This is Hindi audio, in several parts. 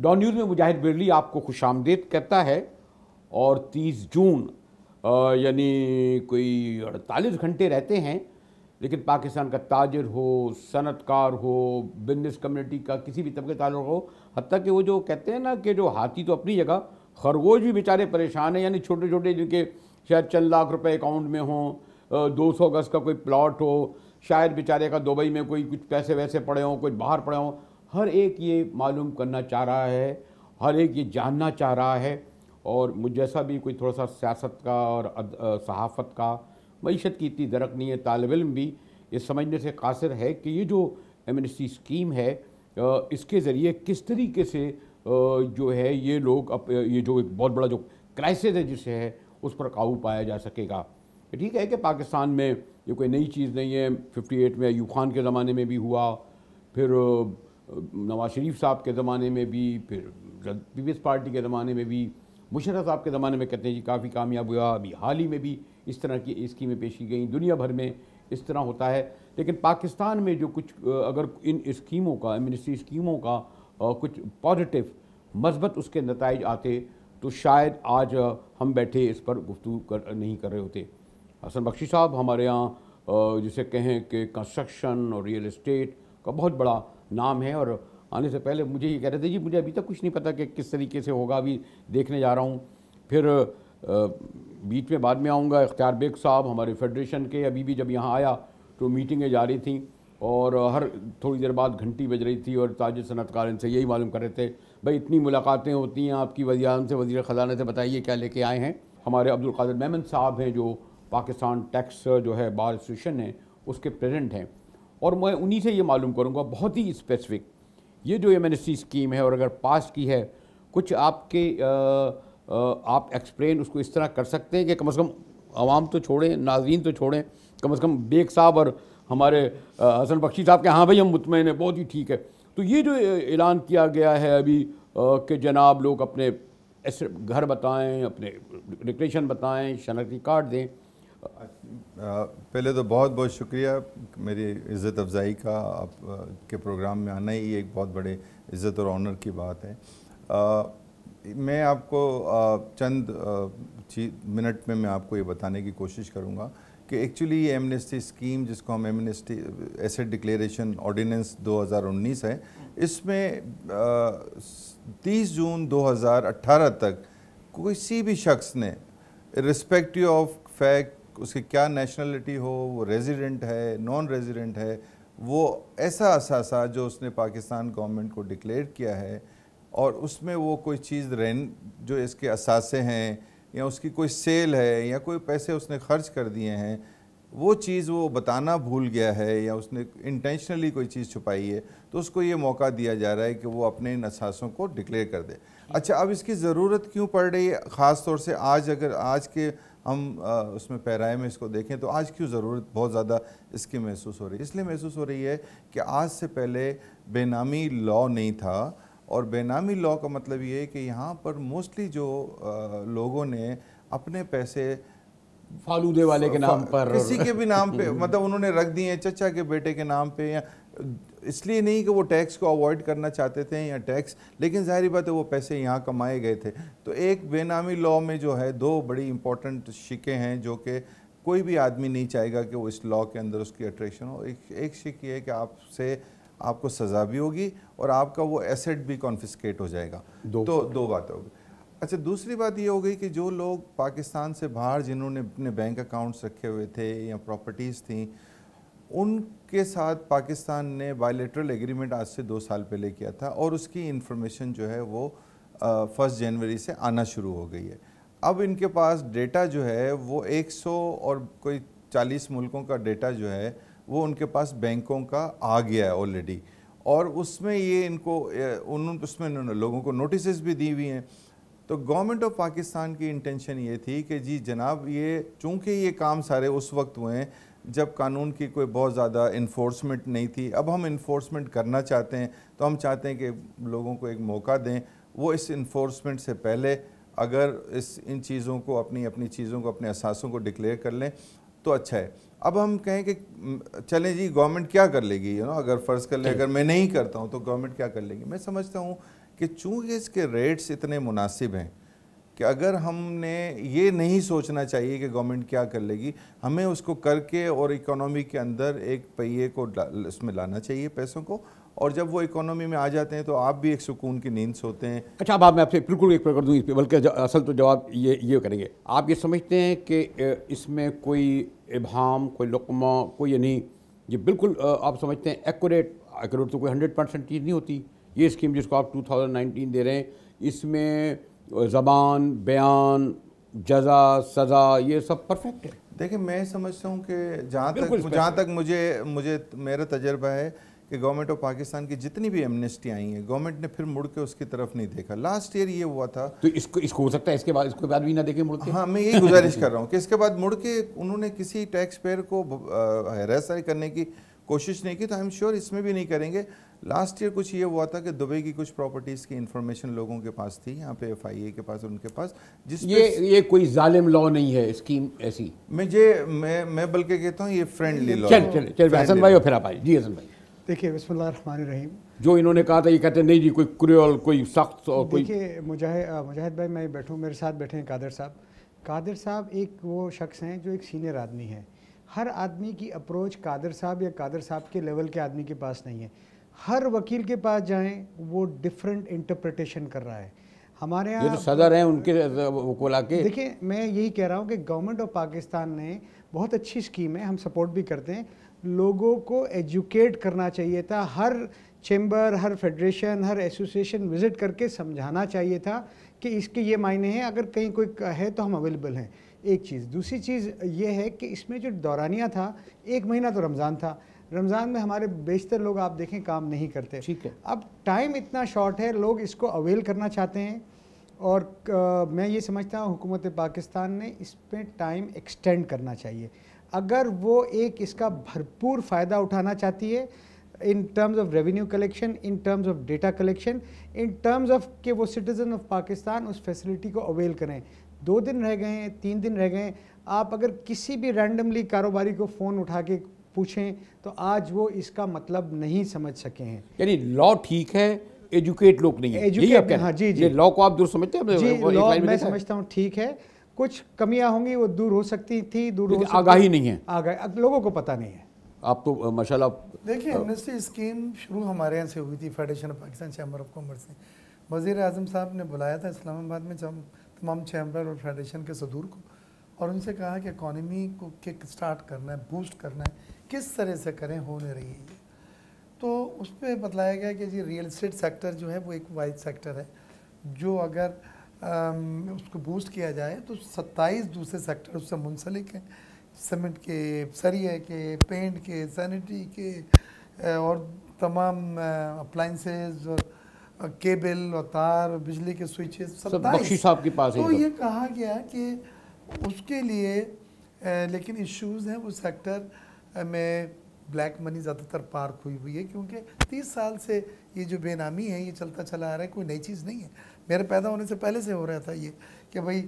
डॉन न्यूज़ में मुजाहिद बिरली आपको खुशामदीद कहता है। और 30 जून यानी कोई 48 घंटे रहते हैं, लेकिन पाकिस्तान का ताजिर हो, सनतकार हो, बिजनेस कम्युनिटी का किसी भी तबके ताल्लुक हो, हत्ता कि वो जो कहते हैं ना कि जो हाथी तो अपनी जगह, खरगोश भी बेचारे परेशान हैं। यानी छोटे छोटे जिनके शायद चंद लाख रुपए अकाउंट में हों, 200 गज का कोई प्लॉट हो, शायद बेचारे का दुबई में कोई कुछ पैसे वैसे पड़े हों, कुछ बाहर पड़े हों, हर एक ये मालूम करना चाह रहा है, हर एक ये जानना चाह रहा है। और मुझ जैसा भी कोई थोड़ा सा सियासत का और सहाफ़त का, मईशत की इतनी दरक नहीं है, तालिब इल्म भी ये समझने से कासिर है कि ये जो एमनेस्टी स्कीम है, इसके ज़रिए किस तरीके से जो है ये लोग ये जो एक बहुत बड़ा जो क्राइसिस है जिसे है उस पर काबू पाया जा सकेगा। ठीक है कि पाकिस्तान में ये कोई नई चीज़ नहीं है, 58 में अयूब खान के ज़माने में भी हुआ, फिर नवाज शरीफ साहब के ज़माने में भी, फिर पीपल्स पार्टी के ज़माने में भी, मुशर्रफ साहब के ज़माने में कहते हैं जी काफ़ी कामयाब हुआ। अभी हाल ही में भी इस तरह की स्कीमें पेश की गई, दुनिया भर में इस तरह होता है। लेकिन पाकिस्तान में जो कुछ अगर इन स्कीमों का, एमनेस्टी स्कीमों का कुछ पॉजिटिव मस्बत उसके नताइज आते तो शायद आज हम बैठे इस पर गुफ्तगू नहीं कर रहे होते। हसन बख्शी साहब हमारे यहाँ जिसे कहें कि कंस्ट्रक्शन और रियल एस्टेट का बहुत बड़ा नाम है, और आने से पहले मुझे ये कह रहे थे जी मुझे अभी तक कुछ नहीं पता कि किस तरीके से होगा, अभी देखने जा रहा हूँ। फिर बीच में बाद में आऊँगा, इख्तियार बेग साहब हमारे फेडरेशन के, अभी भी जब यहाँ आया तो मीटिंगें जारी थी और हर थोड़ी देर बाद घंटी बज रही थी और ताजिर सनतकार इनसे यही मालूम कर रहे थे भाई इतनी मुलाकातें होती हैं आपकी वज़ीर-ए-आज़म से, वज़ीर ख़ज़ाना से, बताइए क्या लेके आए हैं। हमारे अब्दुल कादिर मेमन साहब हैं जो पाकिस्तान टैक्स जो है बार एसोसिएशन है उसके प्रेसिडेंट हैं, और मैं उन्हीं से ये मालूम करूँगा बहुत ही स्पेसिफिक ये जो एमनेस्टी स्कीम है, और अगर पास की है कुछ आपके आप एक्सप्लेन उसको इस तरह कर सकते हैं कि कम से कम आवाम तो छोड़ें, नाज़रीन तो छोड़ें, कम से कम बेग साहब और हमारे हसन बख्शी साहब के हाँ भाई हम मुतमईन हैं, बहुत ही ठीक है। तो ये जो ऐलान किया गया है अभी कि जनाब लोग अपने घर बताएं, अपने डिक्लेरेशन बताएं, शनाख्ती कार्ड दें। पहले तो बहुत बहुत शुक्रिया, मेरी इज़्ज़त अफ़ज़ाई का, आप के प्रोग्राम में आना ही एक बहुत बड़े इज़्ज़त और ऑनर की बात है। मैं आपको चंद मिनट में मैं आपको ये बताने की कोशिश करूँगा कि एक्चुअली ये एमनेस्टी स्कीम जिसको हम एमनेस्टी एसेट डिक्लेरेशन ऑर्डिनेंस 2019 है, इसमें 30 जून 2018 तक किसी भी शख्स ने रिस्पेक्टिव ऑफ फैक्ट उसकी क्या नेशनलिटी हो, वो रेजिडेंट है, नॉन रेजिडेंट है, वो ऐसा असासा जो उसने पाकिस्तान गवर्नमेंट को डिक्लेयर किया है और उसमें वो कोई चीज़ जो इसके असासे हैं या उसकी कोई सेल है या कोई पैसे उसने खर्च कर दिए हैं, वो चीज़ वो बताना भूल गया है या उसने इंटेंशनली कोई चीज़ छुपाई है, तो उसको ये मौका दिया जा रहा है कि वो अपने इन असासों को डिक्लेयर कर दे। अच्छा, अब इसकी ज़रूरत क्यों पड़ रही है, ख़ास तौर से आज, अगर आज के हम उसमें पैराए में इसको देखें तो आज क्यों ज़रूरत बहुत ज़्यादा इसकी महसूस हो रही है? इसलिए महसूस हो रही है कि आज से पहले बेनामी लॉ नहीं था, और बेनामी लॉ का मतलब ये है कि यहाँ पर मोस्टली जो लोगों ने अपने पैसे फालूदे वाले के नाम पर, किसी के भी नाम पे मतलब उन्होंने रख दिए, चचा के बेटे के नाम पे, या इसलिए नहीं कि वो टैक्स को अवॉइड करना चाहते थे या टैक्स, लेकिन जाहिर बात है वो पैसे यहाँ कमाए गए थे। तो एक बेनामी लॉ में जो है दो बड़ी इंपॉर्टेंट शिकें हैं जो कि कोई भी आदमी नहीं चाहेगा कि वो इस लॉ के अंदर उसकी अट्रैक्शन हो। एक शिक ये है कि आपको सज़ा भी होगी और आपका वो एसेट भी कॉन्फिस्केट हो जाएगा। तो दो बातें होगी। अच्छा, दूसरी बात ये हो गई कि जो लोग पाकिस्तान से बाहर जिन्होंने अपने बैंक अकाउंट्स रखे हुए थे या प्रॉपर्टीज़ थी, उनके साथ पाकिस्तान ने बायलैटरल एग्रीमेंट आज से 2 साल पहले किया था और उसकी इन्फॉर्मेशन जो है वो 1 जनवरी से आना शुरू हो गई है। अब इनके पास डेटा जो है वो 100 और कोई 40 मुल्कों का डेटा जो है वो उनके पास बैंकों का आ गया है ऑलरेडी, और उसमें ये उसमें इन्होंने लोगों को नोटिस भी दी हुई हैं। तो गवर्नमेंट ऑफ पाकिस्तान की इंटेंशन ये थी कि जी जनाब, ये चूँकि ये काम सारे उस वक्त हुए हैं जब कानून की कोई बहुत ज़्यादा इन्फोर्समेंट नहीं थी, अब हम इन्फोर्समेंट करना चाहते हैं, तो हम चाहते हैं कि लोगों को एक मौका दें, वो इस इन्फोर्समेंट से पहले अगर इन चीज़ों को अपनी चीज़ों को, अपने असासों को डिक्लेयर कर लें तो अच्छा है। अब हम कहें कि चलें जी गवर्नमेंट क्या कर लेगी, अगर फ़र्ज़ कर लें अगर मैं नहीं करता हूँ तो गवर्नमेंट क्या कर लेगी। मैं समझता हूँ कि चूँकि इसके रेट्स इतने मुनासिब हैं कि अगर हमने ये नहीं सोचना चाहिए कि गवर्नमेंट क्या कर लेगी, हमें उसको करके और इकोनॉमी के अंदर एक पहिए को इसमें लाना चाहिए पैसों को, और जब वो इकोनॉमी में आ जाते हैं तो आप भी एक सुकून की नींद सोते हैं। अच्छा, अब आप मैं आपसे बिल्कुल एक कर दूँ इस पर, बल्कि असल तो जवाब ये करेंगे। आप ये समझते हैं कि इसमें कोई इबहाम, कोई लुक़मा, कोई यानी ये बिल्कुल आप समझते हैं एक्यूरेट तो कोई 100% चीज़ नहीं होती। ये स्कीम जिसको आप 2019 दे रहे हैं, इसमें ज़बान, बयान, जज़ा, सज़ा, ये सब परफेक्ट है। देखिए, मैं समझता हूँ कि जहाँ तक मुझे मेरा तजर्बा है कि गवर्नमेंट ऑफ पाकिस्तान की जितनी भी एमनेस्टी आई हैं, गवर्नमेंट ने फिर मुड़ के उसकी तरफ नहीं देखा। लास्ट ईयर ये हुआ था, तो इसको हो सकता है इसके बाद भी ना देखें मुड़ के। हाँ, मैं यही गुजारिश कर रहा हूँ कि इसके बाद मुड़ के उन्होंने किसी टैक्स पेयर को हैरासरी करने की कोशिश नहीं की, तो आई एम श्योर इसमें भी नहीं करेंगे। लास्ट ईयर कुछ ये हुआ था कि दुबई की कुछ प्रॉपर्टीज़ की इंफॉर्मेशन लोगों के पास थी, यहाँ पे FIA के पास, उनके पास, जिस ये कोई जालिम लॉ नहीं है स्कीम ऐसी। मैं बल्कि कहता हूँ ये फ्रेंडली लॉ। चल हसन भाई और फिर आप आइए। जी हसन भाई, देखिए, बिस्मिल्लाहिर्रहमानिर्रहीम। जो इन्होंने कहा था, ये कहते नहीं जी कोई क्रूअल, कोई सख्त और कोई। देखिए, मुजाहिद भाई, मैं बैठूँ, मेरे साथ बैठे हैं कादिर साहब। कादिर साहब एक वो शख्स हैं जो एक सीनियर आदमी है। हर आदमी की अप्रोच कादिर साहब या कादिर साहब के लेवल के आदमी के पास नहीं है। हर वकील के पास जाएं, वो डिफरेंट इंटरप्रिटेशन कर रहा है। हमारे यहाँ ये तो सदर हैं उनके वकोला के। देखिए, मैं यही कह रहा हूँ कि गवर्नमेंट ऑफ पाकिस्तान ने बहुत अच्छी स्कीम है, हम सपोर्ट भी करते हैं। लोगों को एजुकेट करना चाहिए था, हर चैम्बर, हर फेडरेशन, हर एसोसिएशन विज़िट करके समझाना चाहिए था कि इसके ये मायने हैं, अगर कहीं कोई है तो हम अवेलेबल हैं। एक चीज़। दूसरी चीज़ ये है कि इसमें जो दौरानिया था, 1 महीना तो रमज़ान था, रमज़ान में हमारे बेशतर लोग आप देखें काम नहीं करते। ठीक है, अब टाइम इतना शॉर्ट है, लोग इसको अवेल करना चाहते हैं, और मैं ये समझता हूँ हुकूमत पाकिस्तान ने इस पर टाइम एक्सटेंड करना चाहिए। अगर वो एक इसका भरपूर फ़ायदा उठाना चाहती है, in terms of revenue collection, in terms of data collection, in terms of कि वो सिटीज़न ऑफ पाकिस्तान उस फैसिलिटी को अवेल करें। 2 दिन रह गए हैं, 3 दिन रह गए हैं, आप अगर किसी भी रैंडमली कारोबारी को फ़ोन उठा के पूछें तो आज वो इसका मतलब नहीं समझ सके हैं। यानी लॉ ठीक है, एजुकेट लोग नहीं है। एजुकेट, हाँ जी जी, लॉ को आप दूर समझते हैं? जी, लॉ मैं समझता हूँ ठीक है, कुछ कमियां होंगी, वो दूर हो सकती थी, दूर हो सकती, आगाही नहीं है, आगाही लोगों को पता नहीं है। आप तो माशाल्लाह। देखिए, एमनेस्टी स्कीम शुरू हमारे यहाँ से हुई थी, federation of Pakistan chamber of commerce से। वज़ीर आज़म साहब ने बुलाया था इस्लामाबाद में तमाम चैम्बर और फेडरेशन के सदूर को, और उनसे कहा कि इकॉनमी को किक स्टार्ट करना है, बूस्ट करना है, किस तरह से करें, हो नहीं रही है। तो उस पर बतलाया गया कि जी रियल इस्टेट सेक्टर जो है वो एक वाइड सेक्टर है, जो अगर उसको बूस्ट किया जाए तो 27 दूसरे सेक्टर उससे मुंसलिक हैं, सीमेंट के, सरिये के, पेंट के, सैनिटरी के, और तमाम अप्लाइंसेज और केबल और तार, बिजली के स्विचेस, 27 साहब के पास। तो ये कहा गया कि उसके लिए लेकिन इश्यूज़ हैं, वो सेक्टर में ब्लैक मनी ज़्यादातर पार्क हुई है, क्योंकि 30 साल से ये जो बेनामी है ये चलता चला आ रहा है, कोई नई चीज़ नहीं है। मेरे पैदा होने से पहले से हो रहा था ये कि भाई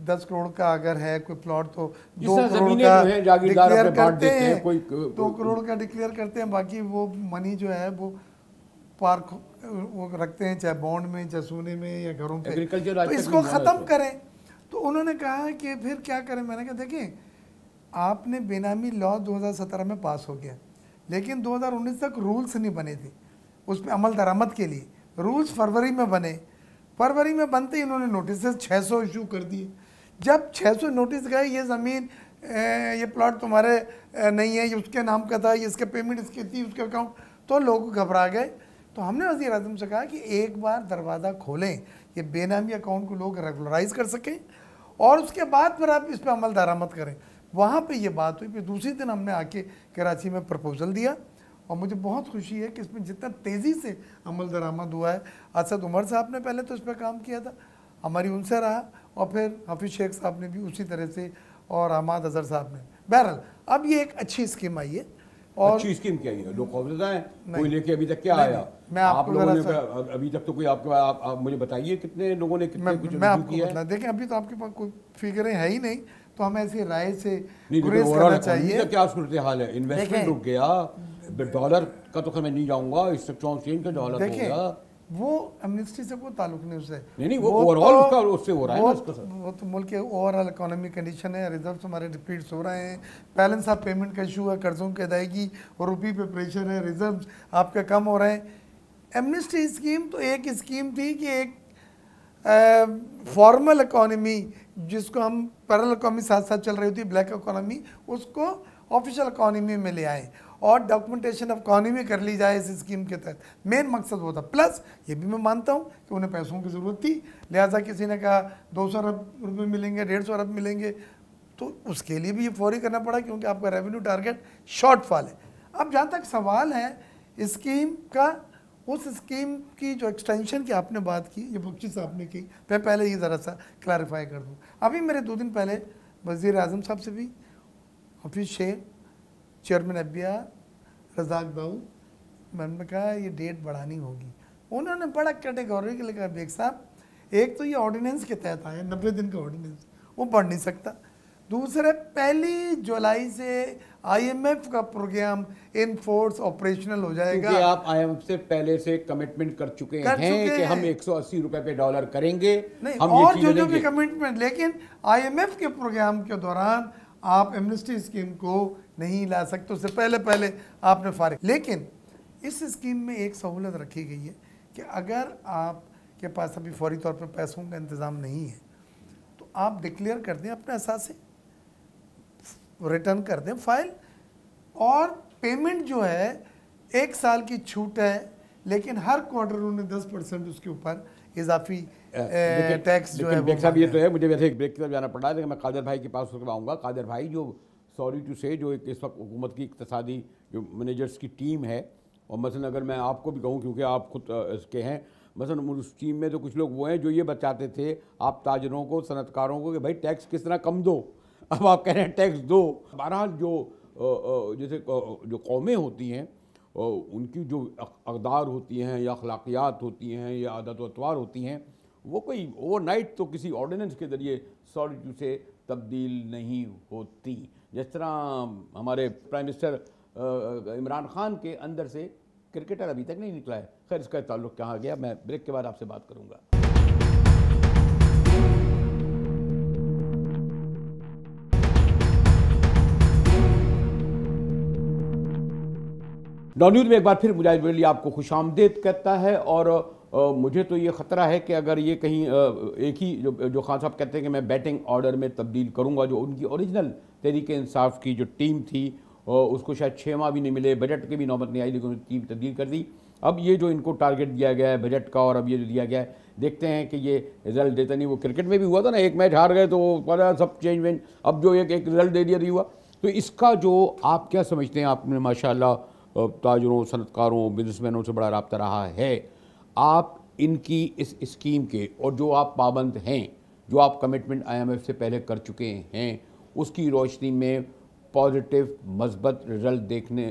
10 करोड़ का अगर है कोई प्लॉट तो 2 करोड़ का डिक्लेयर करते हैं, 2 करोड़ का डिक्लेयर करते हैं, बाकी वो मनी जो है वो पार्क वो रखते हैं, चाहे बॉन्ड में, चाहे सोने में या घरों पे। तो इसको ख़त्म करें। तो उन्होंने कहा कि फिर क्या करें। मैंने कहा देखिए, आपने बेनामी लॉ 2017 में पास हो गया, लेकिन 2019 तक रूल्स नहीं बने थे उस पर अमल दरामद के लिए। रूल्स फरवरी में बने, फरवरी में बनते ही इन्होंने नोटिस 600 इशू कर दिए। जब 600 नोटिस गए, ये ज़मीन, ये प्लॉट तुम्हारे नहीं है, ये उसके नाम का था, ये इसके पेमेंट इसकी थी, उसके अकाउंट, तो लोग घबरा गए। तो हमने वज़ीर आज़म से कहा कि एक बार दरवाज़ा खोलें, ये बेनामी अकाउंट को लोग रेगुलराइज कर सकें, और उसके बाद फिर आप इस पर अमल दरामद करें। वहाँ पे ये बात हुई। फिर दूसरी दिन हमने आके कराची में प्रपोज़ल दिया, और मुझे बहुत खुशी है कि इसमें जितना तेज़ी से अमल दरामद हुआ है। असद उमर साहब ने पहले तो इस पर काम किया था, हमारी उनसे रहा, और फिर हाफिज़ शेख साहब ने भी उसी तरह से, और अहमद अजहर साहब ने। बहरहाल अब ये एक अच्छी स्कीम आई है। और अच्छी स्कीम क्या है? लोग खौफजदा हैं, कोई लेके अभी तक क्या आया? मैं आप लोगों ने अभी तक तो कोई आपके आप मुझे बताइए कितने लोगों ने कितने कुछ रिव्यू किया है? देखें, अभी तो आपके पास कोई फिगरें है ही नहीं, तो हमें ऐसी राय से गुरेज करना चाहिए। क्या सूरत हाल है? इन्वेस्टमेंट रुक गया, डॉलर का तो मैं नहीं जाऊंगा, स्टॉक एक्सचेंज का डॉलर हो गया। वो एमनेस्टी से कोई ताल्लुक नहीं उससे। नहीं वो ओवरऑल उसका उससे हो रहा है ना उसका सर। वो तो मुल्क के ओवरऑल इकोनॉमिक कंडीशन है, रिजर्व्स हमारे डिप्लीट्स हो रहे हैं, बैलेंस ऑफ पेमेंट का इशू है, कर्जों की अदायगी और रुपये पे प्रेशर है, रिजर्व्स आपके कम हो रहे हैं। एमनेस्टी स्कीम तो एक स्कीम थी कि एक फॉर्मल इकोनॉमी जिसको हम पैरेलल इकोनॉमी साथ साथ चल रही होती है, ब्लैक इकोनॉमी, उसको ऑफिशियल इकोनॉमी में ले आए और डॉक्यूमेंटेशन ऑफ इकोनॉमी कर ली जाए इस स्कीम के तहत। मेन मकसद वो था। प्लस ये भी मैं मानता हूँ कि उन्हें पैसों की ज़रूरत थी, लिहाजा किसी ने कहा 200 अरब रुपये मिलेंगे, 150 अरब मिलेंगे, तो उसके लिए भी ये फौरी करना पड़ा क्योंकि आपका रेवेन्यू टारगेट शॉर्टफॉल है। अब जहाँ तक सवाल है स्कीम का, उस स्कीम की जो एक्सटेंशन की आपने बात की, ये बख्शी साहब ने की, मैं पहले ये ज़रा सा क्लैरिफाई कर दूँ। अभी मेरे 2 दिन पहले वज़ीर आज़म साहब से भी, हफीज़ शेख, चेयरमैन एफबीआई रज़ाक दाऊद, मैंने कहा ये डेट बढ़ानी होगी। उन्होंने बड़ा कैटेगोरी के लिए कहा, बेग साहब एक तो ये ऑर्डिनेंस के तहत आया 90 दिन का ऑर्डिनेंस, वो बढ़ नहीं सकता। दूसरे 1 जुलाई से IMF का प्रोग्राम इन फोर्स ऑपरेशनल हो जाएगा। क्योंकि आप IMF से पहले से कमिटमेंट कर चुके हैं कि हम 180 रुपए पे डॉलर करेंगे, नहीं हम और ये जो भी कमिटमेंट, लेकिन IMF के प्रोग्राम के दौरान आप एमनेस्टी स्कीम को नहीं ला सकते, उससे पहले आपने फारिग। लेकिन इस स्कीम में एक सहूलत रखी गई है कि अगर आपके पास अभी फौरी तौर पर पैसों का इंतज़ाम नहीं है तो आप डिक्लेयर कर दें अपने असासे, रिटर्न कर दें फाइल, और पेमेंट जो है 1 साल की छूट है, लेकिन हर क्वार्टर उन्होंने 10% उसके ऊपर इजाफी टैक्स जो है वो साहब ये तो है। मुझे वैसे एक ब्रेक की तरफ जाना पड़ा है, लेकिन मैं कादर भाई के पास आऊँगा। कादर भाई, जो सॉरी टू से जो एक इस वक्त हुकूमत की इक़्तिसादी जो मैनेजर्स की टीम है, और मसलन अगर मैं आपको भी कहूँ क्योंकि आप खुद इसके हैं, मसलन उस टीम में तो कुछ लोग वो हैं जो ये बताते थे आप ताजरों को, सनतकारों को कि भाई टैक्स किस तरह कम दो, अब आप कह रहे हैं टैक्स दो। बहरहाल जो जैसे जो कौमें होती हैं उनकी जो अक़दार होती हैं या अखलाकियात होती हैं या आदत व अतवार होती हैं, वो कोई ओवरनाइट तो किसी ऑर्डिनेंस के ज़रिए सॉलिट्यूड से तब्दील नहीं होती। जिस तरह हमारे प्राइम मिनिस्टर इमरान खान के अंदर से क्रिकेटर अभी तक नहीं निकला है। खैर, इसका ताल्लुक़ कहाँ गया, मैं ब्रेक के बाद आपसे बात करूँगा। न्यूज़ में एक बार फिर मुजाहिद वली आपको खुशामदीद कहता है। और मुझे तो ये ख़तरा है कि अगर ये कहीं एक ही जो खान साहब कहते हैं कि मैं बैटिंग ऑर्डर में तब्दील करूँगा, जो उनकी ओरिजिनल तहरीक इंसाफ की जो टीम थी उसको शायद 6 माह भी नहीं मिले, बजट की भी नौबत नहीं आई, लेकिन टीम तब्दील कर दी। अब ये जो इनको टारगेट दिया गया है बजट का, और अब ये जो दिया गया है, देखते हैं कि ये रिजल्ट देता नहीं। वो क्रिकेट में भी हुआ था ना, एक मैच हार गए तो वो सब चेंज वेंज, अब जो एक रिजल्ट दे दिया हुआ। तो इसका जो आप क्या समझते हैं, आपने माशाल्लाह ताजरों, सनतकारों, बिजनेसमैनों से बड़ा रब्ता रहा है, आप इनकी इस स्कीम के और जो आप पाबंद हैं, जो आप कमिटमेंट IMF से पहले कर चुके हैं, उसकी रोशनी में पॉजिटिव मस्बत रिजल्ट देखने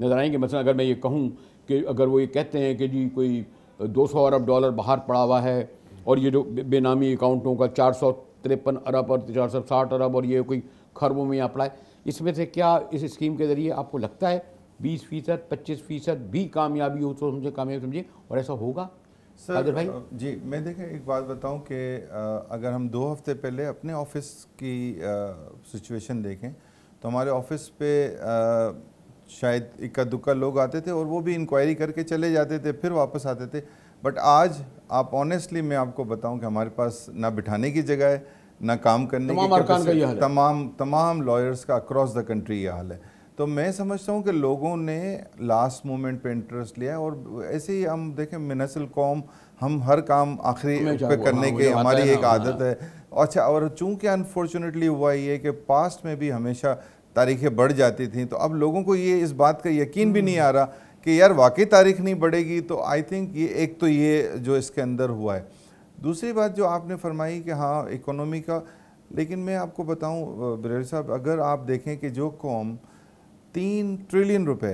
नज़र आएंगे? मसलन अगर मैं ये कहूँ कि अगर वो ये कहते हैं कि जी कोई 200 अरब डॉलर बाहर पड़ा हुआ है, और ये जो बेनामी अकाउंटों का 453 अरब और 460 अरब और ये कोई खरबों में यहाँ पड़ा है, इसमें से क्या इस स्कीम के ज़रिए आपको लगता है 20%, 25% भी कामयाबी हो तो कामयाबी समझिए, और ऐसा होगा? सर भाई जी, मैं देखें एक बात बताऊं कि अगर हम 2 हफ्ते पहले अपने ऑफिस की सिचुएशन देखें तो हमारे ऑफिस पे शायद इक्का दुक्का लोग आते थे और वो भी इंक्वायरी करके चले जाते थे, फिर वापस आते थे। बट आज आप ऑनेस्टली मैं आपको बताऊं कि हमारे पास ना बिठाने की जगह है, ना काम करने की, तमाम लॉयर्स का अक्रॉस द कंट्री ये हाल है। तो मैं समझता हूँ कि लोगों ने लास्ट मोमेंट पे इंटरेस्ट लिया, और ऐसे ही हम देखें मिनसल कौम, हम हर काम आखिरी पे करने की हमारी एक आदत है। अच्छा, और चूंकि अनफॉर्चुनेटली हुआ ये कि पास्ट में भी हमेशा तारीखें बढ़ जाती थी, तो अब लोगों को ये इस बात का यकीन भी नहीं आ रहा कि यार वाकई तारीख नहीं बढ़ेगी। तो आई थिंक ये एक तो ये जो इसके अंदर हुआ है। दूसरी बात जो आपने फरमाई कि हाँ इकोनॉमी का, लेकिन मैं आपको बताऊँ बरेली साहब, अगर आप देखें कि जो कौम 3 ट्रिलियन रुपए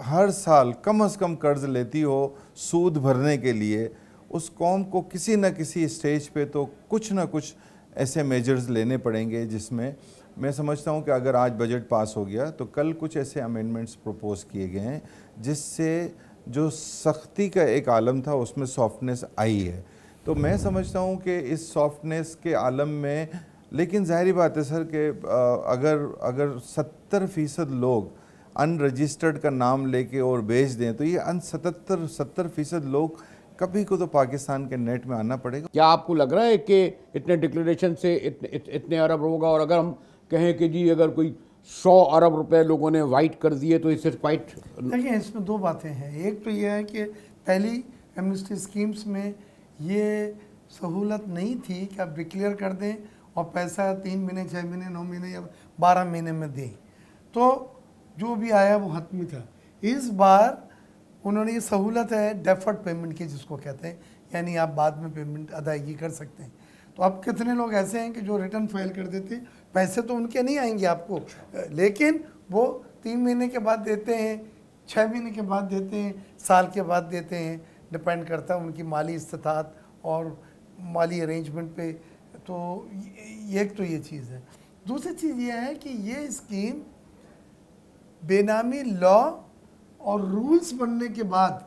हर साल कम से कम कर्ज लेती हो सूद भरने के लिए, उस कौम को किसी न किसी स्टेज पे तो कुछ ना कुछ ऐसे मेजर्स लेने पड़ेंगे, जिसमें मैं समझता हूँ कि अगर आज बजट पास हो गया तो कल कुछ ऐसे अमेंडमेंट्स प्रपोज किए गए हैं जिससे जो सख्ती का एक आलम था उसमें सॉफ्टनेस आई है। तो मैं समझता हूँ कि इस सॉफ्टनेस के आलम में, लेकिन ज़ाहिरी बात है सर कि अगर 70% लोग अनरजिस्टर्ड का नाम लेके और बेच दें तो ये 70% लोग कभी को तो पाकिस्तान के नेट में आना पड़ेगा। क्या आपको लग रहा है कि इतने डिक्लेरेशन से इतने अरब होगा? और अगर हम कहें कि जी अगर कोई 100 अरब रुपए लोगों ने वाइट कर दिए तो इससे क्वाइट। देखिए, इसमें दो बातें हैं। एक तो ये है कि पहली एमनेस्टी स्कीम्स में ये सहूलत नहीं थी कि आप डिक्लेयर कर दें और पैसा 3 महीने, 6 महीने, 9 महीने या 12 महीने में दें, तो जो भी आया वो हतमी था। इस बार उन्होंने ये सहूलत है डेफर्ड पेमेंट की, जिसको कहते हैं, यानी आप बाद में पेमेंट अदायगी कर सकते हैं। तो अब कितने लोग ऐसे हैं कि जो रिटर्न फाइल कर देते हैं, पैसे तो उनके नहीं आएंगे आपको, लेकिन वो 3 महीने के बाद देते हैं, 6 महीने के बाद देते हैं, साल के बाद देते हैं, डिपेंड करता है उनकी माली इस्तात और माली अरेंजमेंट पे। तो एक तो ये चीज़ है। दूसरी चीज़ ये है कि ये स्कीम बेनामी लॉ और रूल्स बनने के बाद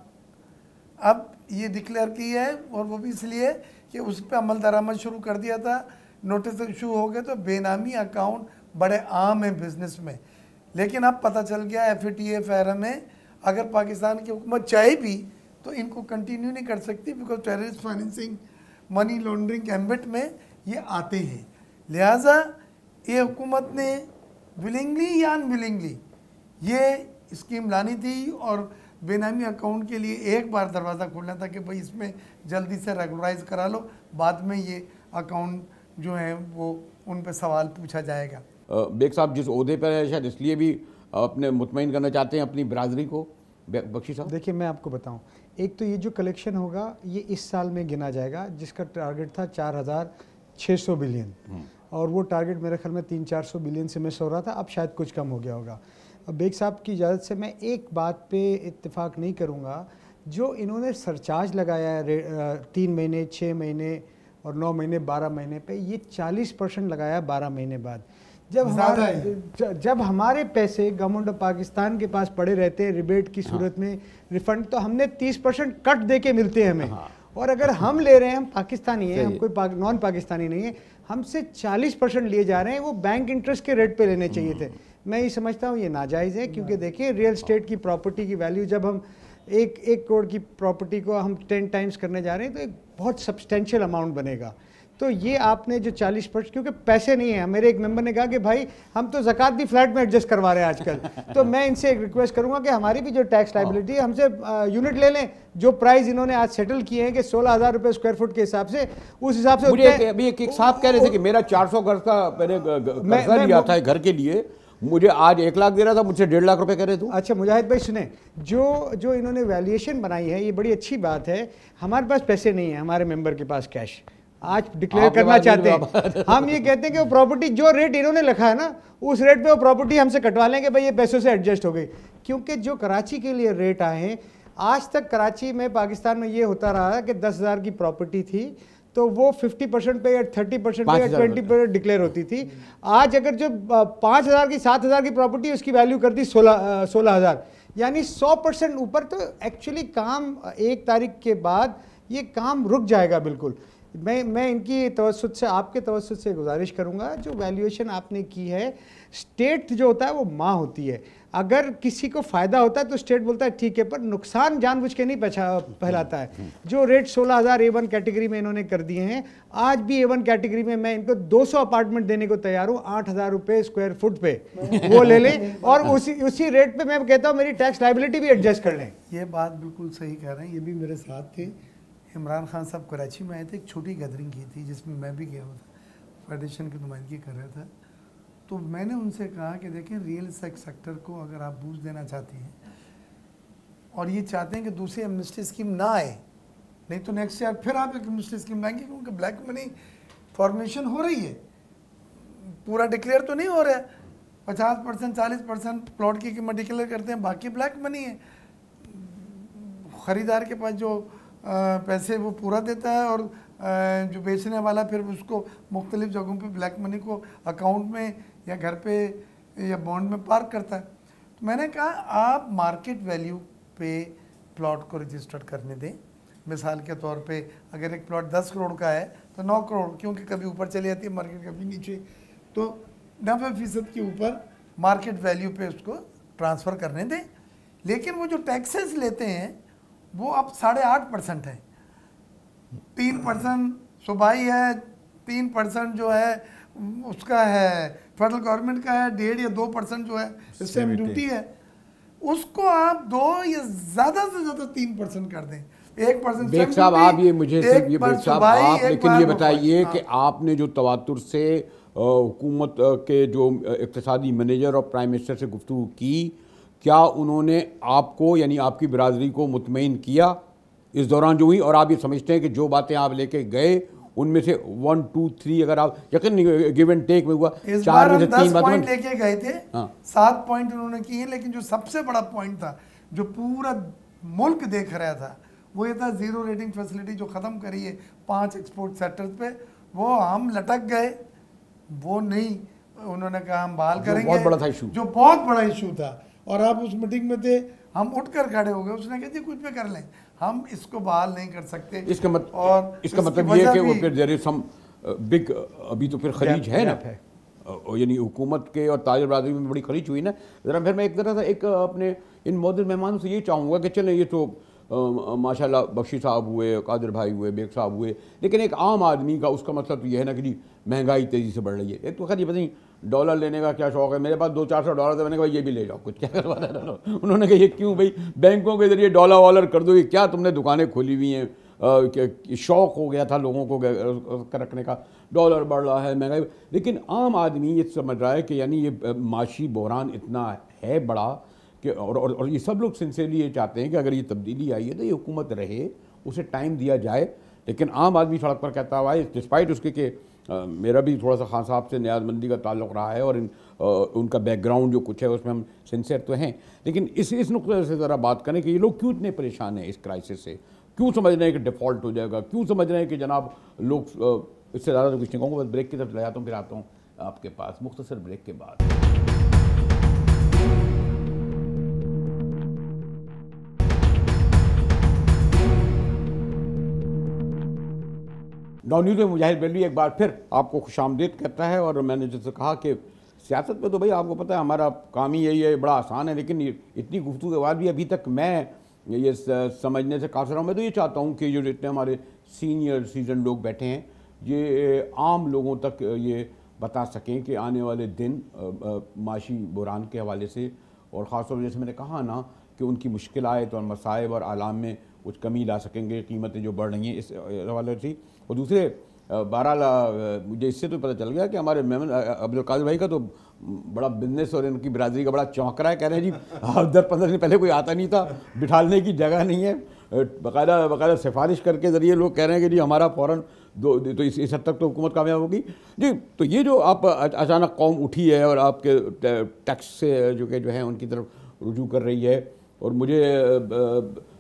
अब ये डिक्लेयर की है, और वो भी इसलिए कि उस पर अमल दरामद शुरू कर दिया था, नोटिस इशू हो गए। तो बेनामी अकाउंट बड़े आम हैं बिजनेस में, लेकिन अब पता चल गया FATF एरा में अगर पाकिस्तान की हुकूमत चाहे भी तो इनको कंटिन्यू नहीं कर सकती, because terrorist financing, money laundering ambit में ये आते हैं। लिहाजा ये हुकूमत ने विलिंगली या अनविलिंगली ये स्कीम लानी थी, और बेनामी अकाउंट के लिए एक बार दरवाज़ा खोलना था कि भाई इसमें जल्दी से रेगुलराइज करा लो, बाद में ये अकाउंट जो है वो उन पर सवाल पूछा जाएगा। बेग साहब जिस ओहदे पर है शायद इसलिए भी अपने मुतमईन करना चाहते हैं अपनी बरादरी को। बख्शी साहब देखिए, मैं आपको बताऊं, एक तो ये जो कलेक्शन होगा ये इस साल में गिना जाएगा, जिसका टारगेट था 4600 बिलियन, और वो टारगेट मेरे ख्याल में 300-400 बिलियन से मिस हो रहा था, अब शायद कुछ कम हो गया होगा। बेग साहब की इजाज़त से मैं एक बात पे इत्तेफाक नहीं करूँगा, जो इन्होंने सरचार्ज लगाया है 3 महीने, 6 महीने और 9 महीने, 12 महीने पे, ये 40% लगाया 12 महीने बाद। जब हमारे पैसे गवर्नमेंट ऑफ पाकिस्तान के पास पड़े रहते हैं रिबेट की सूरत में, रिफंड, तो हमने 30% कट दे के मिलते हैं हमें। और अगर हम ले रहे हैं, हम पाकिस्तानी हैं, हम कोई नॉन पाकिस्तानी नहीं है, हमसे 40% लिए जा रहे हैं, वो बैंक इंटरेस्ट के रेट पे लेने चाहिए थे। मैं ये समझता हूँ ये नाजायज़ है, क्योंकि देखिए रियल स्टेट की प्रॉपर्टी की वैल्यू जब हम एक करोड़ की प्रॉपर्टी को हम 10 टाइम्स करने जा रहे हैं तो एक बहुत सब्सटेंशियल अमाउंट बनेगा। तो ये आपने जो 40%, क्योंकि पैसे नहीं है, मेरे एक मेंबर ने कहा कि भाई हम तो ज़कात भी फ्लैट में एडजस्ट करवा रहे हैं आजकल। तो मैं इनसे एक रिक्वेस्ट करूंगा कि हमारी भी जो टैक्स लाइबिलिटी है हमसे यूनिट ले लें, जो प्राइस इन्होंने आज सेटल किए हैं कि 16,000 रुपये स्क्वायर फुट के हिसाब से, उस हिसाब से। मुझे अभी एक साहब कह रहे थे कि मेरा 400 गज का मैंने कर्जा लिया था घर के लिए, मुझे आज 1 लाख दे रहा था, मुझसे 1.5 लाख रुपए कह रहे थे। अच्छा मुजाहिद भाई सुने, जो इन्होंने वैल्यूएशन बनाई है ये बड़ी अच्छी बात है। हमारे पास पैसे नहीं है, हमारे मेंबर के पास कैश आज डिक्लेयर करना चाहते हैं। हम ये कहते हैं कि वो प्रॉपर्टी जो रेट इन्होंने लिखा है ना, उस रेट पे वो प्रॉपर्टी हमसे कटवा लेंगे, भाई ये पैसों से एडजस्ट हो गई। क्योंकि जो कराची के लिए रेट आए हैं, आज तक कराची में, पाकिस्तान में ये होता रहा कि 10,000 की प्रॉपर्टी थी तो वो 50% पे या 30% पे या 20% डिक्लेयर होती थी। आज अगर जो 5,000 की 7,000 की प्रॉपर्टी, उसकी वैल्यू कर दी 16,000, यानी 100% ऊपर। तो एक्चुअली काम 1 तारीख के बाद ये काम रुक जाएगा बिल्कुल। मैं इनकी तवज्जुह से, आपके तवज्जुह से गुजारिश करूंगा, जो वैल्यूएशन आपने की है, स्टेट जो होता है वो माँ होती है। अगर किसी को फ़ायदा होता है तो स्टेट बोलता है ठीक है, पर नुकसान जानबूझ के नहीं फैलाता है। जो रेट 16,000 A1 कैटेगरी में इन्होंने कर दिए हैं, आज भी A1 कैटेगरी में मैं इनको 200 अपार्टमेंट देने को तैयार हूँ, 8,000 रुपये स्क्वायर फुट पे, वो ले लें, और उसी रेट पे मैं कहता हूँ मेरी टैक्स लाइबिलिटी भी एडजस्ट कर लें। ये बात बिल्कुल सही कह रहे हैं, ये भी मेरे साथ थे। इमरान खान साहब कराची में आए थे, एक छोटी गैदरिंग की थी जिसमें मैं भी गया हुआ था, फेडरेशन की नुमाइंदगी कर रहा था। तो मैंने उनसे कहा कि देखें, रियल सेक्टर को अगर आप बूस्ट देना चाहते हैं और ये चाहते हैं कि दूसरी एमनेस्टी स्कीम ना आए, नहीं तो नेक्स्ट ईयर फिर आप एक एमनेस्टी स्कीम लाएंगे, क्योंकि ब्लैक मनी फॉर्मेशन हो रही है, पूरा डिक्लेयर तो नहीं हो रहा है। 50% 40% प्लॉट की कीमत डिक्लेयर करते हैं, बाकी ब्लैक मनी है। ख़रीदार के पास जो पैसे वो पूरा देता है, और जो बेचने वाला फिर उसको मुख्तलिफ जगहों पे ब्लैक मनी को अकाउंट में या घर पे या बॉन्ड में पार्क करता है। तो मैंने कहा आप मार्केट वैल्यू पे प्लॉट को रजिस्टर्ड करने दें। मिसाल के तौर पे अगर एक प्लॉट 10 करोड़ का है तो 9 करोड़, क्योंकि कभी ऊपर चली जाती है मार्केट कभी नीचे, तो 90% के ऊपर मार्केट वैल्यू पे उसको ट्रांसफ़र करने दें। लेकिन वो जो टैक्सेस लेते हैं वो अब 8.5% है। 3% सूबाई है, 3% जो है उसका है फेडरल गवर्नमेंट का है, 1.5 या 2% जो है स्टैम्प ड्यूटी है। उसको आप 2 या ज़्यादा से ज़्यादा 3% कर दें। 1% बेग साहब आप ये मुझे सिर्फ ये बेग साहब आप लेकिन ये बताइए कि आपने जो तवातुर से हुकूमत के जो इक़्तिसादी मैनेजर और प्राइम मिनिस्टर से गुफ्तगू की, क्या उन्होंने आपको यानी आपकी बिरादरी को मुतमईन किया इस दौरान जो हुई? और आप ये समझते हैं कि जो बातें आप लेके गए उनमें से 1, 2, 3 अगर आप यकीन नहीं गिव एंड टेक में हुआ, इस बार हम 10 बात पॉइंट लेके गए थे, 7 पॉइंट उन्होंने किए, लेकिन जो सबसे बड़ा पॉइंट था जो पूरा मुल्क देख रहा था वो ये था ज़ीरो रेटिंग फैसिलिटी जो ख़त्म करी है 5 एक्सपोर्ट सेक्टर्स पे, वो हम लटक गए, वो नहीं, उन्होंने कहा हम बहाल करेंगे, बहुत बड़ा था इशू, जो बहुत बड़ा इशू था। और आप उस मीटिंग में थे, हम उठकर खड़े हो गए, उसने कहा जी कुछ भी कर लें, हम इसको बहाल नहीं कर सकते। इसका और मतलब ये है कि वो फिर देयर इज सम बिग अभी तो फिर खलीज है ना, यानी हुकूमत के और ताजिर बरादरी में बड़ी खलीज हुई ना। ज़रा फिर मैं एक तरह से एक अपने इन मौजूद मेहमानों से ये चाहूँगा कि चलें ये तो माशाल्लाह बख्शी साहब हुए, कादिर भाई हुए, बेग साहब हुए, लेकिन एक आम आदमी का उसका मतलब तो ये है ना कि जी महंगाई तेज़ी से बढ़ रही है। एक तो खैर ये पता नहीं डॉलर लेने का क्या शौक़ है, मेरे पास 200-400 डॉलर थे, मैंने कहा ये भी ले जाओ, कुछ क्या करवाना है। उन्होंने कहा ये क्यों भाई, बैंकों के ज़रिए डॉलर वॉलर कर दो, ये क्या तुमने दुकानें खोली हुई हैं, शौक़ हो गया था लोगों को रखने का, डॉलर बढ़ रहा है, महंगाई। लेकिन आम आदमी ये समझ रहा है कि यानी ये माशी बहरान इतना है बड़ा कि और ये सब लोग सिंसियरली ये चाहते हैं कि अगर ये तब्दीली आई है तो ये हुकूमत रहे, उसे टाइम दिया जाए। लेकिन आम आदमी सड़क पर कहता हुआ है, डिस्पाइट उसके कि मेरा भी थोड़ा सा खान साहब से न्याज़मंदी का ताल्लुक़ रहा है और उनका बैकग्राउंड जो कुछ है उसमें हम सिंसियर तो हैं, लेकिन इस नुक़्ते से ज़रा बात करें कि ये लोग क्यों इतने परेशान हैं इस क्राइसिस से, क्यों समझ रहे हैं कि डिफ़ॉल्ट हो जाएगा, क्यों समझ रहे हैं कि जनाब लोग इससे ज़्यादा तो कुछ नहीं कहूँगा, बस ब्रेक की तरफ ले जाता हूँ, फिर आता हूँ आपके पास मुख्तसर ब्रेक के बाद। नौ न्यूज़ में मुजाहिद बेलवी एक बार फिर आपको खुशामदीद कहता है। और मैंने जैसे कहा कि सियासत में तो भाई आपको पता है हमारा काम ही यही है, बड़ा आसान है, लेकिन इतनी गुफ्तगू के बाद भी अभी तक मैं ये समझने से काफ़िर हूँ। मैं तो ये चाहता हूँ कि जो जितने हमारे सीनियर सीजन लोग बैठे हैं ये आम लोगों तक ये बता सकें कि आने वाले दिन माशी बहरान के हवाले से, और ख़ास तौर पर जैसे मैंने कहा ना कि उनकी मुश्किलात और मसाइब और आलाम में कुछ कमी ला सकेंगे, कीमतें जो बढ़ रही हैं इस हवाले से। और दूसरे बहरहाल मुझे इससे तो पता चल गया कि हमारे मेमन अब्दुल कादिर भाई का तो बड़ा बिजनेस और इनकी बिरादरी का बड़ा चौंक रहा है। कह रहे हैं जी 10-15 दिन पहले कोई आता नहीं था, बिठाने की जगह नहीं है, बाकायदा सिफारिश करके ज़रिए लोग कह रहे हैं कि जी हमारा फ़ौरन तो इस हद तक तो हुकूमत कामयाब होगी जी। तो ये जो आप अचानक कौम उठी है और आपके टैक्स से जो है उनकी तरफ रुजू कर रही है, और मुझे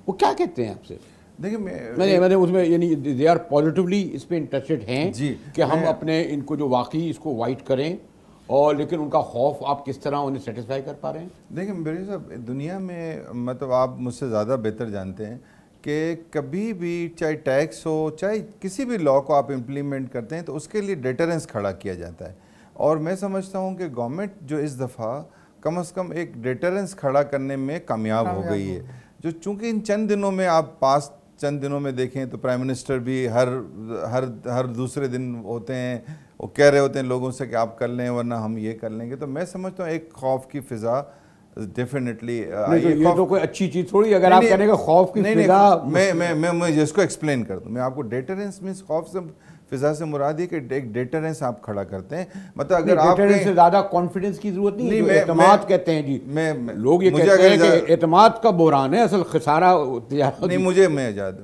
वो क्या कहते हैं आपसे? देखिए मैंने उसमें यानी दे आर पॉजिटिवली इस पर इंटरेस्टेड हैं जी कि हम अपने इनको जो वाकई इसको वाइट करें, और लेकिन उनका खौफ आप किस तरह उन्हें सेटिस्फाई कर पा रहे हैं? देखिए मेरे साहब दुनिया में मतलब आप मुझसे ज़्यादा बेहतर जानते हैं कि कभी भी चाहे टैक्स हो चाहे किसी भी लॉ को आप इम्प्लीमेंट करते हैं तो उसके लिए डेटरेंस खड़ा किया जाता है। और मैं समझता हूँ कि गवर्नमेंट जो इस दफ़ा कम से कम एक डेटरेंस खड़ा करने में कामयाब हो गई है, जो चूँकि इन चंद दिनों में आप चंद दिनों में देखें तो प्राइम मिनिस्टर भी हर दूसरे दिन होते हैं, वो कह रहे होते हैं लोगों से कि आप कर लें वरना हम ये कर लेंगे। तो मैं समझता हूँ एक खौफ की फिजा डेफिनेटली ये तो कोई अच्छी चीज़ थोड़ी, अगर आप करेंगे खौफ की फिजा। मैं जिसको एक्सप्लेन कर दूँ, मैं आपको डेटरेंस मीन्स खौफ से फिजा से मुराद है कि एक डेटरेंस आप खड़ा करते हैं, मतलब अगर आप से ज़्यादा कॉन्फिडेंस की जरूरत नहीं है, एतमाद कहते हैं जी। लोग ये कहते हैं कि एतमाद का बहरान है, असल खसारा नहीं।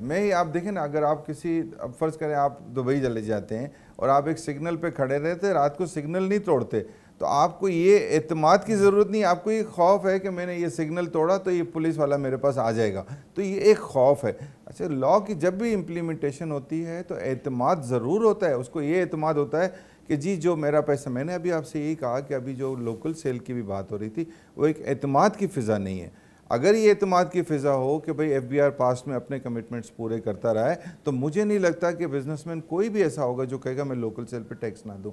मैं आप देखें ना, अगर आप किसी अब फ़र्ज़ करें आप दुबई चले जाते हैं और आप एक सिग्नल पे खड़े रहते, रात को सिग्नल नहीं तोड़ते, तो आपको ये एतमाद की ज़रूरत नहीं, आपको ये खौफ है कि मैंने ये सिग्नल तोड़ा तो ये पुलिस वाला मेरे पास आ जाएगा, तो ये एक खौफ है। अच्छा, लॉ की जब भी इम्प्लीमेंटेशन होती है तो एतमाद ज़रूर होता है, उसको ये एतमाद होता है कि जी जो मेरा पैसा, मैंने अभी आपसे यही कहा कि अभी जो लोकल सेल की भी बात हो रही थी वो एक एतमाद की फ़िज़ा नहीं है। अगर ये एतमाद की फ़िज़ा हो कि भाई FBR पास्ट में अपने कमिटमेंट्स पूरे करता रहा है, तो मुझे नहीं लगता कि बिजनेसमैन कोई भी ऐसा होगा जो कहेगा मैं लोकल सेल पे टैक्स ना दूं।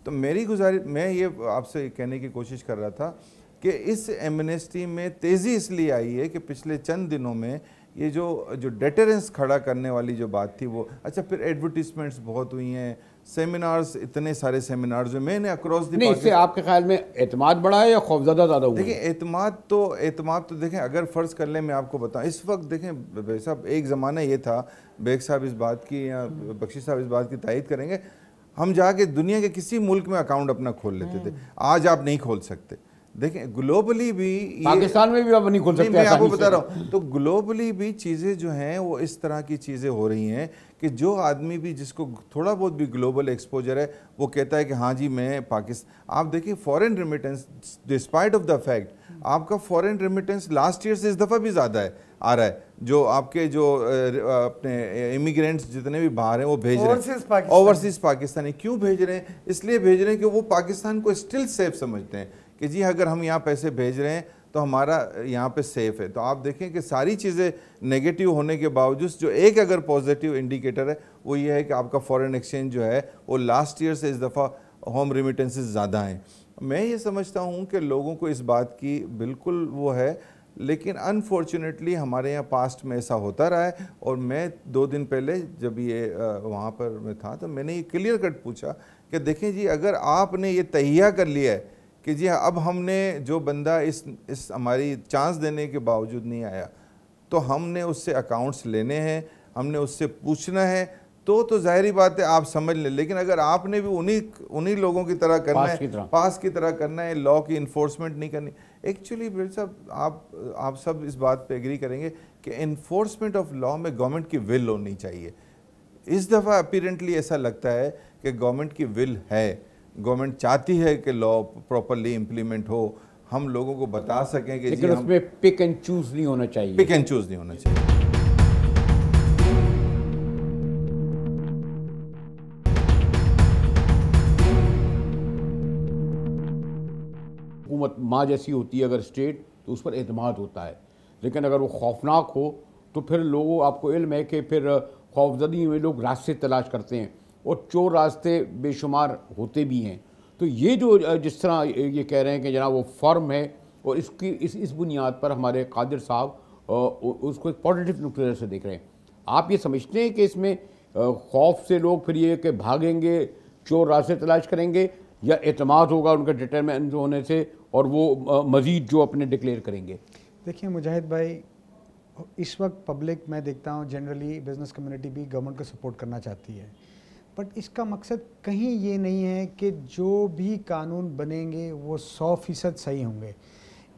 तो मेरी गुजारिश, मैं ये आपसे कहने की कोशिश कर रहा था कि इस एमनेस्टी में तेज़ी इसलिए आई है कि पिछले चंद दिनों में ये जो डेटरेंस खड़ा करने वाली जो बात थी वो, अच्छा फिर एडवर्टीजमेंट्स बहुत हुई हैं, सेमिनार्स, इतने सारे सेमिनार्स जो मैंने अक्रॉस नहीं, इससे आपके ख्याल में एतमाद बढ़ा है या खौफजदा ज़्यादा हुआ? देखिए एतमाद तो देखें, अगर फ़र्ज़ कर लें, मैं आपको बताऊं, इस वक्त देखें बेग साहब, एक ज़माना ये था, बेग साहब इस बात की या बख्शी साहब इस बात की तायद करेंगे, हम जाके दुनिया के किसी मुल्क में अकाउंट अपना खोल लेते थे। आज आप नहीं खोल सकते। देखें ग्लोबली भी, पाकिस्तान में भी आप नहीं खोल सकते। मैं आपको बता रहा हूँ, तो ग्लोबली भी चीज़ें जो हैं वो इस तरह की चीज़ें हो रही हैं कि जो आदमी भी, जिसको थोड़ा बहुत भी ग्लोबल एक्सपोजर है, वो कहता है कि हाँ जी मैं पाकिस्तान। आप देखिए foreign remittance, despite of the fact आपका फॉरेन रेमिटेंस लास्ट ईयर से इस दफ़ा भी ज़्यादा है, आ रहा है। जो आपके जो अपने इमिग्रेंट्स जितने भी बाहर हैं वो भेज रहे हैं, ओवरसीज़ पाकिस्तानी। क्यों भेज रहे हैं? इसलिए भेज रहे हैं कि वो पाकिस्तान को स्टिल सेफ समझते हैं कि जी अगर हम यहाँ पैसे भेज रहे हैं तो हमारा यहाँ पे सेफ है। तो आप देखें कि सारी चीज़ें नेगेटिव होने के बावजूद जो एक अगर पॉजिटिव इंडिकेटर है वो ये है कि आपका फॉरेन एक्सचेंज जो है वो लास्ट ईयर से इस दफ़ा होम रिमिटेंसेस ज़्यादा हैं। मैं ये समझता हूँ कि लोगों को इस बात की बिल्कुल वो है, लेकिन अनफॉर्चुनेटली हमारे यहाँ पास्ट में ऐसा होता रहा है। और मैं 2 दिन पहले जब ये वहाँ पर मैं था तो मैंने ये क्लियर कट पूछा कि देखें जी, अगर आपने ये तहिया कर लिया है कि जी अब हमने जो बंदा इस हमारी चांस देने के बावजूद नहीं आया, तो हमने उससे अकाउंट्स लेने हैं, हमने उससे पूछना है, तो जाहिर बात है आप समझ लें। लेकिन अगर आपने भी उन्हीं लोगों की तरह करना है, पास की तरह करना है, लॉ की इन्फोर्समेंट नहीं करनी। एक्चुअली बिल साहब, आप सब इस बात पे एग्री करेंगे कि इन्फोर्समेंट ऑफ लॉ में गवर्नमेंट की विल होनी चाहिए। इस दफ़ा अपीरेंटली ऐसा लगता है कि गवर्नमेंट की विल है, गवर्नमेंट चाहती है कि लॉ प्रॉपरली इम्प्लीमेंट हो, हम लोगों को बता सकें कि लेकिन उसमें पिक एंड चूज नहीं होना चाहिए। पिक एंड चूज नहीं होना चाहिए। हुकूमत माँ जैसी होती है अगर स्टेट, तो उस पर एतमाद होता है। लेकिन अगर वो खौफनाक हो तो फिर लोगों, आपको इल्म है कि फिर खौफजदी में लोग रास्ते तलाश करते हैं और चोर रास्ते बेशुमार होते भी हैं। तो ये जो जिस तरह ये कह रहे हैं कि जनाब वो फर्म है, और इसकी इस बुनियाद पर हमारे कादिर साहब उसको एक पॉजिटिव नुक्ते से देख रहे हैं। आप ये समझते हैं कि इसमें खौफ से लोग फिर ये कि भागेंगे, चोर रास्ते तलाश करेंगे, या एतमाद होगा उनका डिटरमिनेंट होने से और वो मज़ीद जो अपने डिक्लेयर करेंगे? देखिए मुजाहिद भाई, इस वक्त पब्लिक, मैं देखता हूँ जनरली बिज़नेस कम्युनिटी भी गवर्नमेंट को सपोर्ट करना चाहती है, बट इसका मकसद कहीं ये नहीं है कि जो भी कानून बनेंगे वो 100% सही होंगे।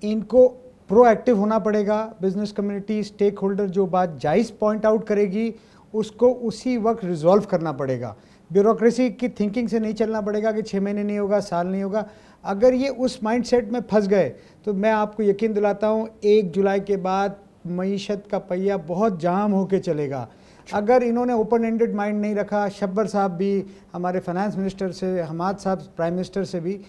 इनको प्रोएक्टिव होना पड़ेगा। बिज़नेस कम्युनिटी, स्टेक होल्डर जो बात जायज़ पॉइंट आउट करेगी उसको उसी वक्त रिजॉल्व करना पड़ेगा। ब्यूरोक्रेसी की थिंकिंग से नहीं चलना पड़ेगा कि 6 महीने नहीं होगा, साल नहीं होगा। अगर ये उस माइंडसेट में फंस गए तो मैं आपको यकीन दिलाता हूँ 1 जुलाई के बाद मईशत का पहिया बहुत जाम होके चलेगा। अगर इन्होंने ओपन एंडेड माइंड नहीं रखा, शब्बर साहब भी, हमारे फाइनेंस मिनिस्टर से, हमाद साहब प्राइम मिनिस्टर से भी,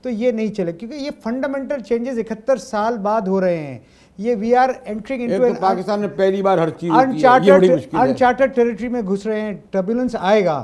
तो ये नहीं चले, क्योंकि ये फंडामेंटल चेंजेस 71 साल बाद हो रहे हैं। ये we are entering into Pakistan में पहली बार हर चीज अनचार्टर्ड टेरिटरी में घुस रहे हैं। टर्बुलेंस आएगा।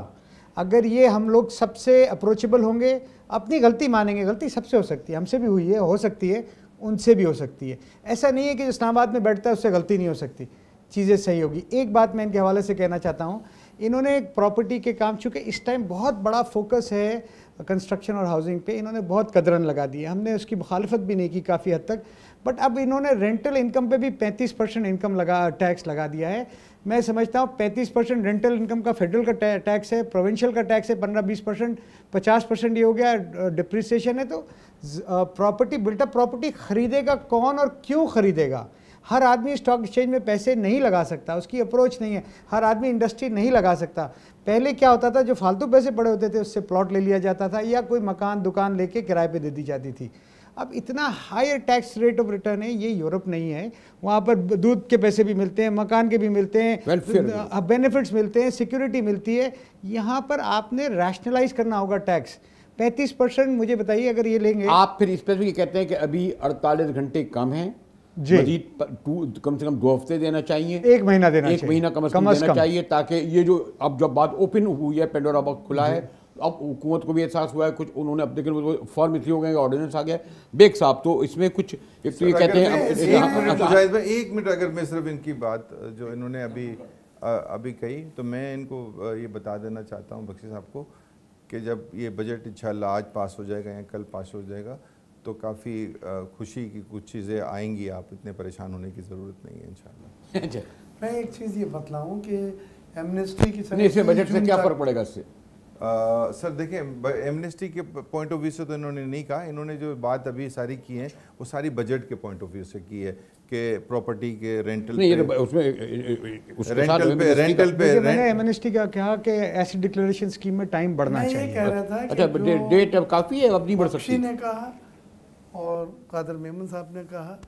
अगर ये हम लोग सबसे अप्रोचेबल होंगे, अपनी गलती मानेंगे, गलती सबसे हो सकती है, हमसे भी हुई है, हो सकती है, उनसे भी हो सकती है। ऐसा नहीं है कि जो इस्लामाबाद में बैठता है उससे गलती नहीं हो सकती, चीज़ें सही होगी। एक बात मैं इनके हवाले से कहना चाहता हूँ, इन्होंने एक प्रॉपर्टी के काम, चूँकि इस टाइम बहुत बड़ा फोकस है कंस्ट्रक्शन और हाउसिंग पे, इन्होंने बहुत कदरन लगा दी है। हमने उसकी मुखालफत भी नहीं की काफ़ी हद तक, बट अब इन्होंने रेंटल इनकम पे भी 35% इनकम टैक्स लगा दिया है। मैं समझता हूँ 35% रेंटल इनकम का फेडरल का टैक्स है, प्रोविंशियल का टैक्स है 15-20%, 50% ये हो गया डिप्रिसिएशन है। तो प्रॉपर्टी, बिल्टअप प्रॉपर्टी खरीदेगा कौन और क्यों खरीदेगा? हर आदमी स्टॉक एक्सचेंज में पैसे नहीं लगा सकता, उसकी अप्रोच नहीं है। हर आदमी इंडस्ट्री नहीं लगा सकता। पहले क्या होता था, जो फालतू पैसे पड़े होते थे उससे प्लॉट ले लिया जाता था, या कोई मकान दुकान लेके किराए पे दे दी जाती थी। अब इतना higher tax rate of return है, ये यूरोप नहीं है। वहाँ पर दूध के पैसे भी मिलते हैं, मकान के भी मिलते हैं, बेनिफिट्स मिलते हैं, सिक्योरिटी मिलती है। यहाँ पर आपने रैशनलाइज करना होगा टैक्स। 35% मुझे बताइए, अगर ये लेंगे आप, फिर इस पर भी कहते हैं कि अभी 48 घंटे कम हैं जी। मजीद कम से कम 2 हफ्ते देना चाहिए, 1 महीना देना चाहिए, एक महीना कम से कम देना चाहिए, ताकि ये जो अब जब बात ओपन हुई है, पेंडोरा बॉक्स खुला है, अब हुकूमत को भी एहसास हुआ है कुछ, उन्होंने अब लेकिन फॉर्म इसलिए हो गए, ऑर्डिनेंस आ गया। बेग साहब तो इसमें कुछ एक तो ये कहते हैं 1 मिनट अगर मैं सिर्फ इनकी बात जो इन्होंने अभी कही, तो मैं इनको ये बता देना चाहता हूँ बख्शी साहब को कि जब ये बजट इंशाल्लाह आज पास हो जाएगा या कल पास हो जाएगा तो काफ़ी खुशी की कुछ चीज़ें आएंगी, आप इतने परेशान होने की ज़रूरत नहीं है इंशाल्लाह। मैं एक चीज़ ये बतलाऊँ कि एमनेस्टी की इससे बजट से क्या फ़र्क पड़ेगा इससे? सर देखिए, एमनेस्टी के पॉइंट ऑफ व्यू से तो इन्होंने नहीं कहा, इन्होंने जो बात अभी सारी की है वो सारी बजट के पॉइंट ऑफ व्यू से की है कि प्रॉपर्टी के रेंटल पे मैंने एमनेस्टी का कहा कि ऐसी डिक्लेरेशन स्कीम में टाइम बढ़ना चाहिए। मैं कह रहा था अच्छा, डेट अब काफ़ी है, अब नहीं बढ़ सकती। ने कहा और कादर मेमन साहब ने कहा,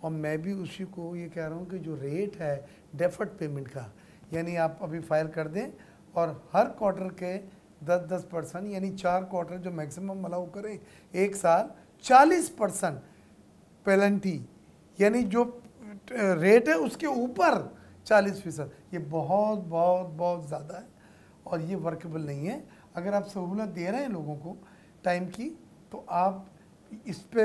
और मैं भी उसी को ये कह रहा हूँ कि जो रेट है डेफर्ड पेमेंट का, यानी आप अभी फाइल कर दें और हर क्वार्टर के 10% यानी 4 क्वार्टर जो मैक्सिमम अलाउ करें, 1 साल 40% पेनल्टी, यानी जो रेट है उसके ऊपर 40%। ये बहुत बहुत बहुत ज़्यादा है और ये वर्केबल नहीं है। अगर आप सहूलत दे रहे हैं लोगों को टाइम की, तो आप इस पे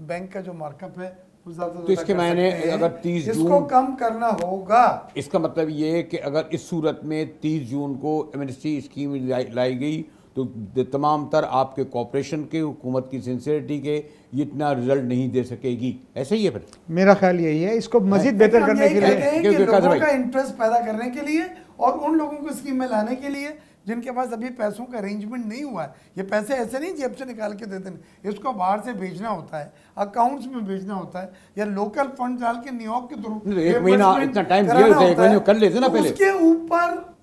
बैंक का जो मार्कअप है तो इसके मायने अगर 30 जून इसको कम करना होगा। इसका मतलब ये है कि अगर इस सूरत में 30 जून को एमनेस्टी स्कीम लाई गई तो तमाम तर आपके कॉर्पोरेशन के, हुकूमत की सिंसियरिटी के ये इतना रिजल्ट नहीं दे सकेगी। ऐसा ही है फिर मेरा ख्याल यही है, इसको मजीद बेहतर करने के लिए, लोगों का इंटरेस्ट पैदा करने के लिए और उन लोगों को स्कीम में लाने के लिए जिनके पास अभी पैसों का अरेंजमेंट नहीं हुआ है। ये पैसे ऐसे नहीं जेब से निकाल के देते हैं, इसको बाहर से भेजना होता है, अकाउंट्स में भेजना होता है, या लोकल फंड डाल के न्यूयॉर्क के थ्रू 1 महीना इतना टाइम दिया, कर लेते ना पहले।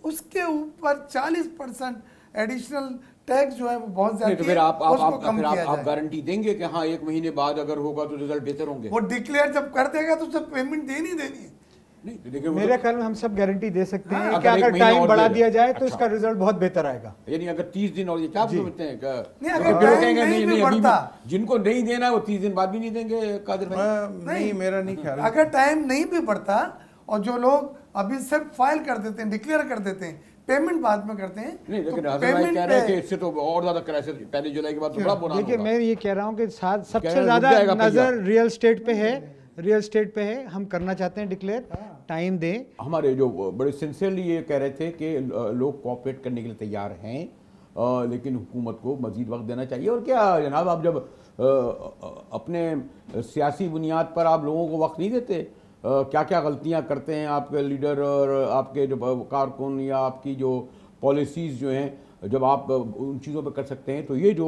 उसके ऊपर 40% एडिशनल टैक्स जो है वो बहुत ज्यादा। तो फिर आप गारंटी देंगे कि हाँ 1 महीने बाद अगर होगा तो रिजल्ट बेहतर होंगे? वो डिक्लेयर जब कर देगा तो सब पेमेंट देनी है। नहीं, मेरे ख्याल में हम सब गारंटी दे सकते हैं कि अगर टाइम बढ़ा दिया जाए तो इसका रिजल्ट बहुत बेहतर आएगा। यानी अगर 30 दिन और ये क्या समझते हैं जिनको नहीं देना है वो 30 दिन बाद भी नहीं देंगे? कादिर भाई नहीं, मेरा नहीं ख्याल। अगर टाइम नहीं भी बढ़ता और जो लोग अभी सिर्फ फाइल कर देते हैं, डिक्लेयर कर देते हैं, पेमेंट बाद में करते हैं, नहीं, लेकिन पेमेंट कह रहे हैं कि इससे तो और ज्यादा क्राइसिस 1 जुलाई के बाद तो बड़ा बुरा होगा। देखिए, मैं ये कह रहा हूँ कि सबसे ज्यादा नजर रियल स्टेट पे है, हम करना चाहते हैं डिक्लेयर, टाइम दें। हमारे जो बड़े सिंसियरली ये कह रहे थे कि लोग कोऑपरेट करने के लिए तैयार हैं, लेकिन हुकूमत को मजीद वक्त देना चाहिए। और क्या जनाब, आप जब अपने सियासी बुनियाद पर आप लोगों को वक्त नहीं देते, क्या क्या गलतियां करते हैं आपके लीडर और आपके जो कारकुन या आपकी जो पॉलिसीज़ जो हैं, जब आप उन चीज़ों पर कर सकते हैं, तो ये जो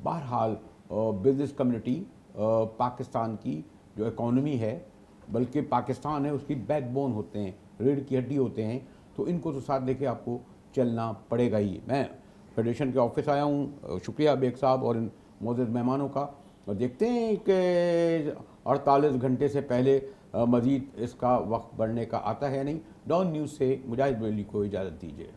बहरहाल बिजनेस कम्युनिटी पाकिस्तान की जो इकॉनमी है, बल्कि पाकिस्तान है उसकी बैकबोन होते हैं, रीढ़ की हड्डी होते हैं, तो इनको तो साथ लेके आपको चलना पड़ेगा ही। मैं फेडरेशन के ऑफिस आया हूँ, शुक्रिया बेग साहब और इन मौजूद मेहमानों का, और देखते हैं कि 48 घंटे से पहले मज़ीद इसका वक्त बढ़ने का आता है नहीं। डॉन न्यूज़ से मुजाहिद बेली को इजाज़त दीजिए।